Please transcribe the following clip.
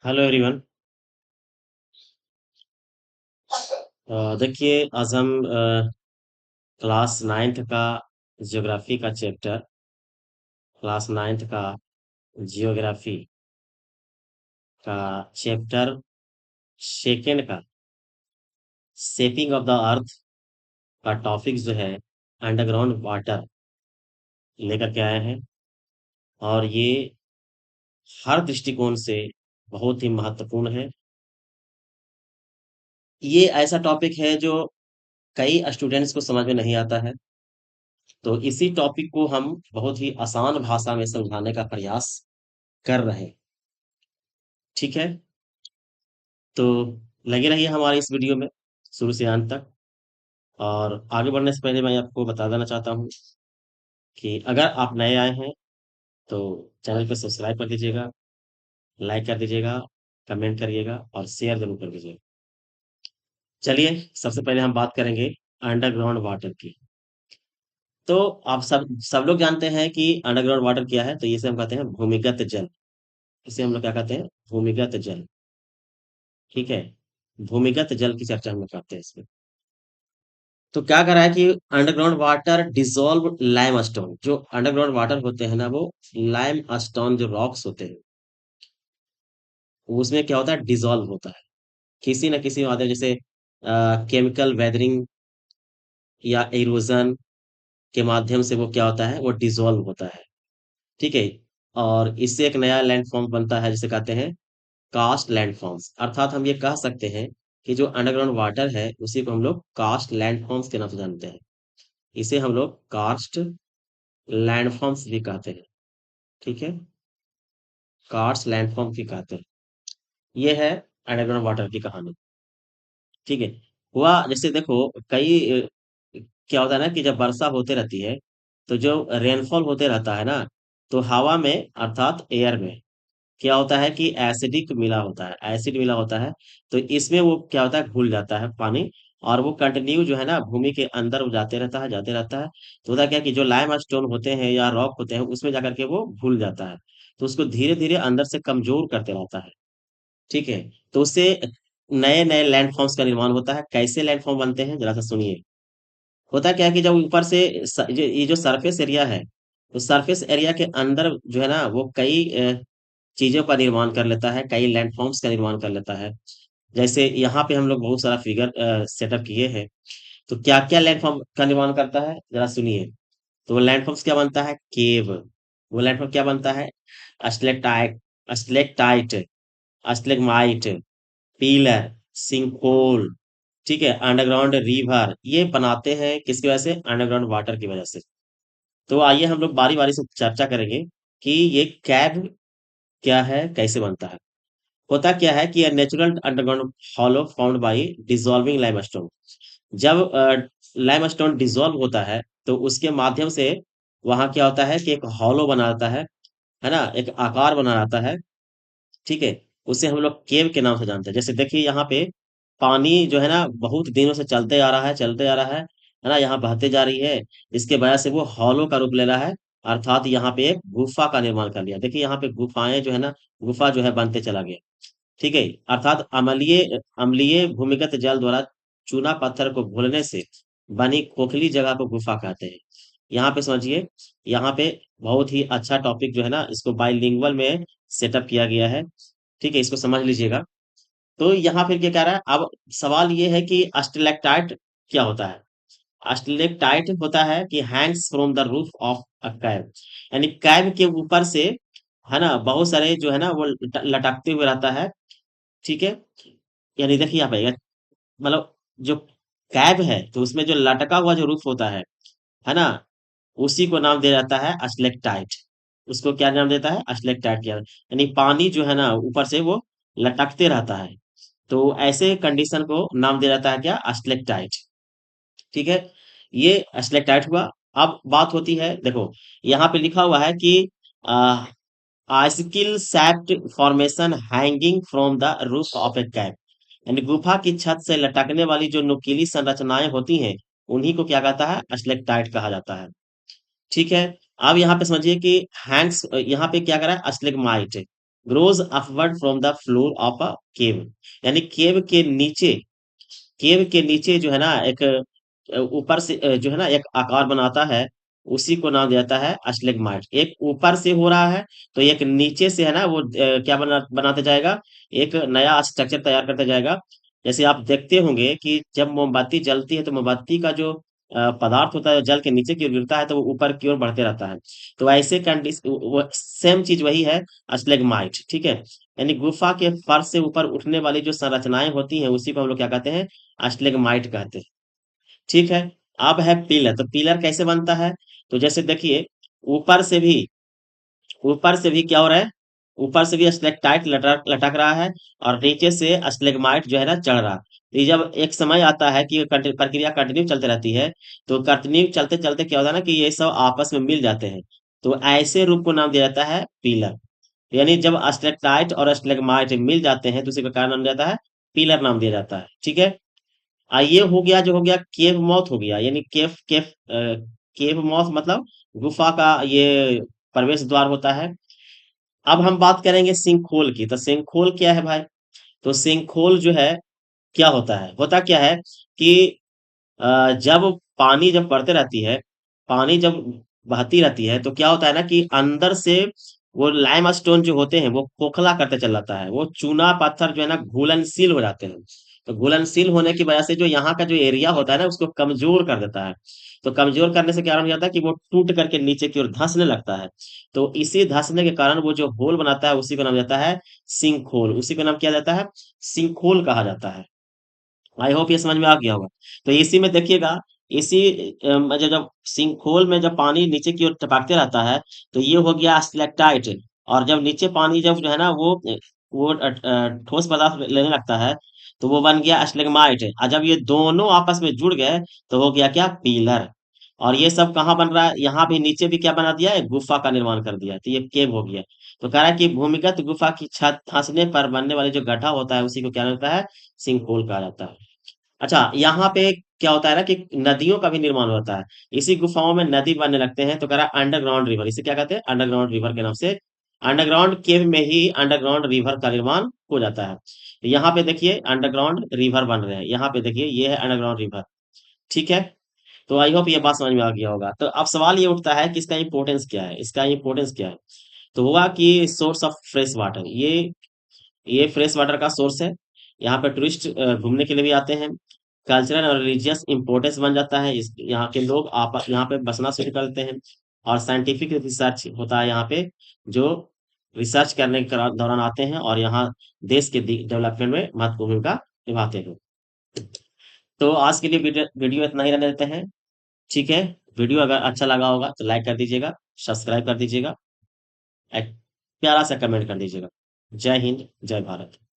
Hello everyone. देखिए आज हम क्लास नाइन्थ का ज्योग्राफी का चैप्टर, क्लास नाइन्थ का जियोग्राफी का चैप्टर सेकेंड का शेपिंग ऑफ द अर्थ का टॉपिक जो है अंडरग्राउंड वाटर लेकर के आए हैं। और ये हर दृष्टिकोण से बहुत ही महत्वपूर्ण है। ये ऐसा टॉपिक है जो कई स्टूडेंट्स को समझ में नहीं आता है, तो इसी टॉपिक को हम बहुत ही आसान भाषा में समझाने का प्रयास कर रहे हैं। ठीक है, तो लगे रहिए हमारे इस वीडियो में शुरू से अंत तक। और आगे बढ़ने से पहले मैं आपको बता देना चाहता हूँ कि अगर आप नए आए हैं तो चैनल को सब्सक्राइब कर दीजिएगा, लाइक कर दीजिएगा, कमेंट करिएगा और शेयर जरूर कर दीजिएगा। चलिए, सबसे पहले हम बात करेंगे अंडरग्राउंड वाटर की। तो आप सब लोग जानते हैं कि अंडरग्राउंड वाटर क्या है। तो इसे हम कहते हैं भूमिगत जल। इसे हम लोग क्या कहते हैं? भूमिगत जल। ठीक है, भूमिगत जल की चर्चा हम लोग करते हैं इसमें। तो क्या करा है कि underground water dissolve lime stone, जो अंडरग्राउंड वाटर होते हैं ना, वो लाइम स्टोन जो रॉक्स होते हैं उसमें क्या होता है, डिसॉल्व होता है किसी न किसी माध्यम, जैसे केमिकल वेदरिंग या इरोजन के माध्यम से वो क्या होता है, वो डिसॉल्व होता है। ठीक है, और इससे एक नया लैंडफॉर्म बनता है जिसे कहते हैं कास्ट लैंडफॉर्म्स। अर्थात हम ये कह सकते हैं कि जो अंडरग्राउंड वाटर है उसी को हम लोग कास्ट लैंडफॉर्म्स के नाम से जानते हैं। इसे हम लोग कास्ट लैंडफॉर्म्स भी कहते हैं। ठीक है, कार्स लैंडफॉर्म भी कहते हैं। ये है अंडरग्राउंड वाटर की कहानी। ठीक है, हुआ जैसे देखो कई क्या होता है ना कि जब वर्षा होते रहती है तो जो रेनफॉल होते रहता है ना, तो हवा में अर्थात एयर में क्या होता है कि एसिडिक मिला होता है, एसिड मिला होता है। तो इसमें वो क्या होता है, घुल जाता है पानी। और वो कंटिन्यू जो है ना भूमि के अंदर वो जाते रहता है, जाते रहता है। तो होता क्या है कि जो लाइम स्टोन होते हैं या रॉक होते हैं उसमें जाकर के वो घुल जाता है। तो उसको धीरे धीरे अंदर से कमजोर करते रहता है। ठीक है, तो उससे नए नए लैंडफॉर्म्स का निर्माण होता है। कैसे लैंडफॉर्म बनते हैं जरा सा सुनिए। होता क्या है कि जब ऊपर से ये जो सरफेस एरिया है, तो सरफेस एरिया के अंदर जो है ना वो कई चीजों का निर्माण कर लेता है, कई लैंडफॉर्म्स का निर्माण कर लेता है। जैसे यहाँ पे हम लोग बहुत सारा फिगर सेटअप किए हैं। तो क्या क्या लैंडफॉर्म का निर्माण करता है जरा सुनिए। तो वो लैंडफॉर्म्स क्या बनता है, केव। वो लैंडफॉर्म क्या बनता है, स्टेलेक्टाइट, स्टेलेक्टाइट, स्टेलेग्माइट, पिलर, सिंकहोल। ठीक है, अंडरग्राउंड रिवर, ये बनाते हैं किसकी वजह से, अंडरग्राउंड वाटर की वजह से। तो आइए हम लोग बारी बारी से चर्चा करेंगे कि ये कैव क्या है, कैसे बनता है। होता क्या है कि natural underground hollow found by dissolving limestone. जब लाइमस्टोन डिसॉल्व होता है तो उसके माध्यम से वहां क्या होता है कि एक हॉलो बना रहता है ना, एक आकार बना रहता है। ठीक है, उसे हम लोग केव के नाम से जानते हैं। जैसे देखिए यहाँ पे पानी जो है ना बहुत दिनों से चलते आ रहा है, चलते आ रहा है ना, यहाँ बहते जा रही है। इसके वजह से वो हॉलो का रूप ले रहा है। अर्थात यहाँ पे एक गुफा का निर्माण कर लिया। देखिए यहाँ पे गुफाएं जो है ना, गुफा जो है बनते चला गया। ठीक है, अर्थात अम्लीय अम्लीय भूमिगत जल द्वारा चूना पत्थर को घोलने से बनी खोखली जगह को गुफा कहते हैं। यहाँ पे समझिए, यहाँ पे बहुत ही अच्छा टॉपिक जो है ना, इसको बाइलिंगुअल में सेटअप किया गया है। ठीक है, इसको समझ लीजिएगा। तो यहाँ फिर क्या कह रहा है, अब सवाल ये है कि स्टेलेक्टाइट क्या होता है। स्टेलेक्टाइट होता है कि hangs from the roof of a cave, यानी कैव के ऊपर से है ना बहुत सारे जो है ना वो लटकते हुए रहता है। ठीक है, यानी देखिए यहाँ पे मतलब जो कैब है तो उसमें जो लटका हुआ जो रूफ होता है ना, उसी को नाम दिया जाता है अस्लेक्टाइट। उसको क्या नाम देता है, अस्लेक्टाइट किया, यानी पानी जो है ना ऊपर से वो लटकते रहता है। तो ऐसे कंडीशन को नाम दिया जाता है क्या, अस्लेक्टाइट। ठीक है, ये अस्लेक्टाइट हुआ। अब बात होती है, देखो यहाँ पे लिखा हुआ है कि icicle shaped formation hanging from the roof of a cave, यानी गुफा की छत से लटकने वाली जो नुकीली संरचनाएं होती हैं उन्हीं को क्या कहता है, स्लेक्टाइट कहा जाता है। ठीक है, अब यहाँ पे समझिए कि हैंग्स यहाँ पे क्या करा है, stalagmite. Grows upward from the floor of a cave. यानी केव के नीचे जो है ना एक ऊपर से जो है ना एक आकार बनाता है, उसी को नाम दिया जाता है अस्टिग्माइट। एक ऊपर से हो रहा है, तो एक नीचे से है ना वो क्या बनाते जाएगा, एक नया स्ट्रक्चर तैयार करते जाएगा। जैसे आप देखते होंगे कि जब मोमबत्ती जलती है तो मोमबत्ती का जो पदार्थ होता है जल के नीचे की ओर गिरता है तो वो ऊपर की ओर बढ़ते रहता है। तो ऐसे कंडीशन सेम चीज वही है अस्टिग्माइट, ठीक है। यानी गुफा के फर्श से ऊपर उठने वाली जो संरचनाएं होती हैं उसी को हम लोग क्या कहते हैं, अस्टिग्माइट कहते हैं। ठीक है। अब है पिलर, तो पिलर कैसे बनता है? तो जैसे देखिए, ऊपर से भी ऊपर से भी क्या हो रहा है, ऊपर से भी स्टेलेक्टाइट लटक लटक रहा है, और नीचे से स्टेलेग्माइट जो है ना चढ़ रहा है। तो ये जब एक समय आता है कि प्रक्रिया कंटिन्यू चलते रहती है, तो कंटिन्यू चलते चलते क्या होता है ना कि ये सब आपस में मिल जाते हैं। तो ऐसे रूप को नाम दिया जाता है पिलर। यानी जब स्टेलेक्टाइट और स्टेलेग्माइट मिल जाते हैं तो उसी का कारण नाम दिया जाता है पिलर, नाम दिया जाता है। ठीक है। ये हो गया, जो हो गया केव मौत हो गया, यानी केव केव केव मौत मतलब गुफा का ये प्रवेश द्वार होता है। अब हम बात करेंगे सिंकहोल की। तो सिंकहोल क्या है भाई? तो सिंकहोल जो है क्या होता है, होता क्या है कि जब पानी जब बढ़ते रहती है, पानी जब बहती रहती है, तो क्या होता है ना कि अंदर से वो लाइम स्टोन जो होते हैं वो खोखला करते चल जाता है, वो चूना पत्थर जो है ना घुलनशील हो जाते हैं। तो घुलनशील होने की वजह से जो यहाँ का जो एरिया होता है ना उसको कमजोर कर देता है। तो कमजोर करने से क्या हो जाता है कि वो टूट करके नीचे की ओर धंसने लगता है। तो इसी धंसने के कारण वो जो होल बनाता है उसी को नाम जाता है सिंक होल, उसी का नाम किया जाता है सिंक होल कहा जाता है। आई होप ये समझ में आ गया होगा। तो इसी में देखिएगा, इसी जब जब सिंकहोल में जब पानी नीचे की ओर टपकते रहता है, तो ये हो गया स्टेलेक्टाइट। और जब नीचे पानी जब जो है ना वो ठोस पदार्थ लेने लगता है, तो वो बन गया स्टेगमाइट। और जब ये दोनों आपस में जुड़ गए तो हो गया क्या, पीलर। और ये सब कहाँ बन रहा है, यहाँ भी नीचे भी क्या बना दिया है, गुफा का निर्माण कर दिया, तो ये केव हो गया। तो कह रहा है कि भूमिगत गुफा की छत धंसने पर बनने वाले जो गड्ढा होता है उसी को क्या होता है, सिंकहोल कहा जाता है। अच्छा, यहाँ पे क्या होता है ना कि नदियों का भी निर्माण होता है। इसी गुफाओं में नदी बनने लगते हैं, तो कह रहा है अंडरग्राउंड रिवर, इसे क्या कहते हैं, अंडरग्राउंड रिवर के नाम से। अंडरग्राउंड केव में ही अंडरग्राउंड रिवर का निर्माण हो जाता है। तो यहाँ पे देखिए अंडरग्राउंड रिवर बन रहे हैं, यहाँ पे देखिए ये है अंडरग्राउंड रिवर। ठीक है। तो आई होप ये बात समझ में आ गया होगा। तो अब सवाल ये उठता है कि इसका इंपॉर्टेंस क्या है, इसका इंपॉर्टेंस क्या है? तो हुआ कि सोर्स ऑफ फ्रेश वाटर, ये फ्रेश वाटर का सोर्स है। यहाँ पे टूरिस्ट घूमने के लिए भी आते हैं। कल्चरल और रिलीजियस इंपॉर्टेंस बन जाता है, इस यहाँ के लोग आप यहाँ पे बसना शुरू करते हैं। और साइंटिफिक रिसर्च होता है यहाँ पे, जो रिसर्च करने के दौरान आते हैं और यहाँ देश के डेवलपमेंट में महत्वपूर्ण भूमिका निभाते हैं। तो आज के लिए वीडियो इतना ही रहने देते हैं। ठीक है। वीडियो अगर अच्छा लगा होगा तो लाइक कर दीजिएगा, सब्सक्राइब कर दीजिएगा, एक प्यारा सा कमेंट कर दीजिएगा। जय हिंद, जय भारत।